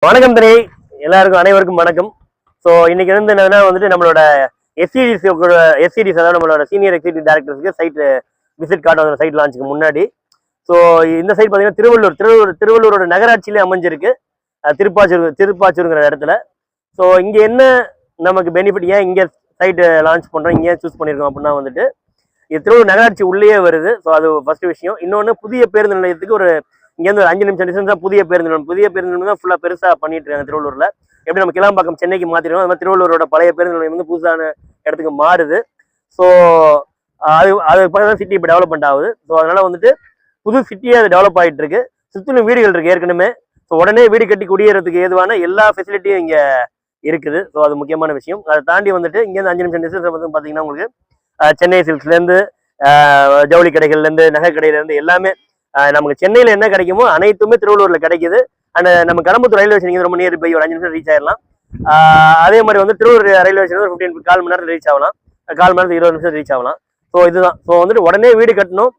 வணக்கம் திரை எல்லாருக்கும் அனைவருக்கும் வணக்கம். ஸோ இன்னைக்கு என்னன்னா வந்துட்டு நம்மளோட எஸ்சிடிஸ் அதாவது நம்மளோட சீனியர் எக்ஸிக்யூட்டிவ் டைரக்டர்ஸ்க்கு சைட் விசிட் கார்டு வந்து சைட் லான்ச்சுக்கு முன்னாடி. ஸோ இந்த சைட் பார்த்தீங்கன்னா திருவள்ளூரோட நகராட்சியிலே அமைஞ்சிருக்கு, திருப்பாச்சூருங்கிற இடத்துல. ஸோ இங்கே என்ன நமக்கு பெனிஃபிட், ஏன் இங்கே சைட் லான்ச் பண்ணுறோம், இங்கே சூஸ் பண்ணியிருக்கோம் அப்படின்னா வந்துட்டு இது திருவள்ளூர் நகராட்சி உள்ளேயே வருது. ஸோ அது ஃபர்ஸ்ட் விஷயம். இன்னொன்று புதிய பேருந்து நிலையத்துக்கு இங்கேருந்து ஒரு 5 நிமிஷம் டிஸ்டன்ஸ் தான் புதிய பேருந்து நிலையம் தான் ஃபுல்லாக பெருசாக பண்ணிட்டு இருக்காங்க திருவள்ளூரில். எப்படி நம்ம கிளாம்பாக்கம் சென்னைக்கு மாற்றிருக்கோம், அது மாதிரி திருவள்ளூரோட பழைய பேருந்து நிலையம் வந்து புதுசான இடத்துக்கு மாறுது. ஸோ அது பார்த்தா சிட்டி இப்போ டெவலப்மெண்ட் ஆகுது. ஸோ அதனால வந்துட்டு புது சிட்டியாக அது டெவலப் ஆகிட்டு இருக்கு. சுற்றிலும் வீடுகள் இருக்கு ஏற்கனவே. ஸோ உடனே வீடு கட்டி குடியேறதுக்கு ஏதுவான எல்லா ஃபெசிலிட்டியும் இங்கே இருக்குது. ஸோ அது முக்கியமான விஷயம். அதை தாண்டி வந்துட்டு இங்கேருந்து 5 நிமிஷம் டிஸ்டன்ஸ் வந்து பார்த்தீங்கன்னா உங்களுக்கு சென்னை சில்க்ஸ்லேருந்து ஜவுளி கடைகள்லேருந்து நகை கடையிலேருந்து எல்லாமே நமக்கு சென்னையில் என்ன கிடைக்குமோ அனைத்துமே திருவள்ளூரில் கிடைக்குது. அண்ட் நம்ம கடம்பத்தூர் ரயில்வே ஸ்டேஷன் ரொம்ப நியர் பை ஒரு 5 நிமிஷம் ரீச் ஆயிடலாம். அதே மாதிரி வந்து திருவள்ளூர் ரயில்வே ஸ்டேஷன் ஒரு 15 மணி நேரத்தில் ரீச் ஆகலாம், 1/4 மணி நேரத்துக்கு 20 நிமிஷம் ரீச் ஆகலாம். ஸோ இதுதான். ஸோ வந்துட்டு உடனே வீடு கட்டணும்,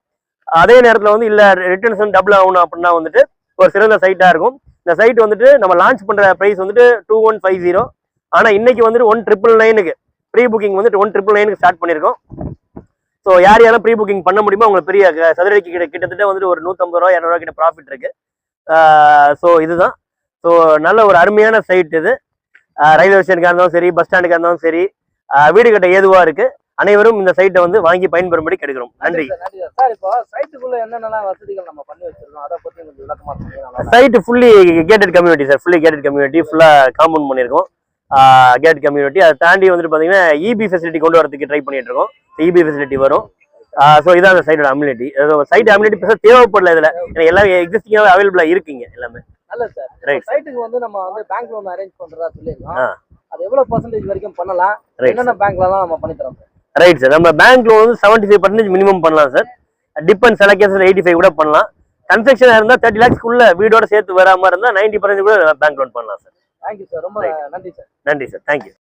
அதே நேரத்தில் வந்து இல்லை ரிட்டர்ன்ஸ் வந்து டபுள் ஆகணும் அப்படின்னா வந்துட்டு ஒரு சிறந்த சைட்டாக இருக்கும். இந்த சைட் வந்துட்டு நம்ம லான்ச் பண்ணுற ப்ரைஸ் வந்துட்டு 2150. ஆனால் இன்னைக்கு வந்துட்டு 1999க்கு ப்ரீ புக்கிங் வந்துட்டு 1999க்கு ஸ்டார்ட் பண்ணியிருக்கோம். ஸோ யாரையாலும் ப்ரீ புக்கிங் பண்ண முடியுமோ அவங்களுக்கு பெரிய சதுரடிக்கு கிட்டத்தட்ட வந்துட்டு ஒரு 150 ரூபா 200 ரூபா கிட்ட ப்ராஃபிட் இருக்கு. ஸோ இதுதான். ஸோ நல்ல ஒரு அருமையான சைட் இது. ரயில்வே ஸ்டேஷனுக்காக இருந்தாலும் சரி, பஸ் ஸ்டாண்டுக்காக இருந்தாலும் சரி, வீடு கட்ட ஏதுவா இருக்கு. அனைவரும் இந்த சைட்டை வந்து வாங்கி பயன்பெறும்படி கேட்கிறோம். நன்றி. Site fully gated community sir, fully gated community, ஃபுல்லா காம்பவுண்ட் பண்ணியிருக்கோம். Gate community. அதை தாண்டி வந்துட்டு பார்த்தீங்கன்னா இபி ஃபெசிலிட்டி கொண்டு வரதுக்கு ட்ரை பண்ணிட்டு இருக்கோம். இபி ஃபெசிலிட்டி வரும். ஸோ இதான் அந்த சைட்டோட அம்யூனிட்டி. சைட் அம்யூனிட்டி பெருசாக தேவைப்படல, இதில் எல்லாம் எக்ஸிஸ்டிங்காக அவைலபிளாக இருக்குங்க எல்லாமே. நல்ல சார். ரைட். சைட்டுக்கு வந்து நம்ம வந்து பேங்க் லோன் அரேஞ்ச் பண்றதா சொல்லிருக்கோம். அது எவ்வளவு பர்சன்டேஜ் வரைக்கும் பண்ணலாம், என்னென்ன பேங்க்லலாம் நம்ம பண்ணி தரோம் சார்? Right sir. நம்ம பேங்க் லோன் வந்து 75% மினிமம் பண்ணலாம் சார். டிபெண்ட் சில கேஸஸ் 85 கூட பண்ணலாம். கன்ஸ்ட்ரக்ஷன் இருந்தால் 30 lakhsக்குள்ள வீடோட சேர்த்து வராமல் இருந்தால் 90% கூட பேங்க் லோன் பண்ணலாம் சார். Thank you sir. ரொம்ப நன்றி சார். நன்றி சார். தேங்க்யூ.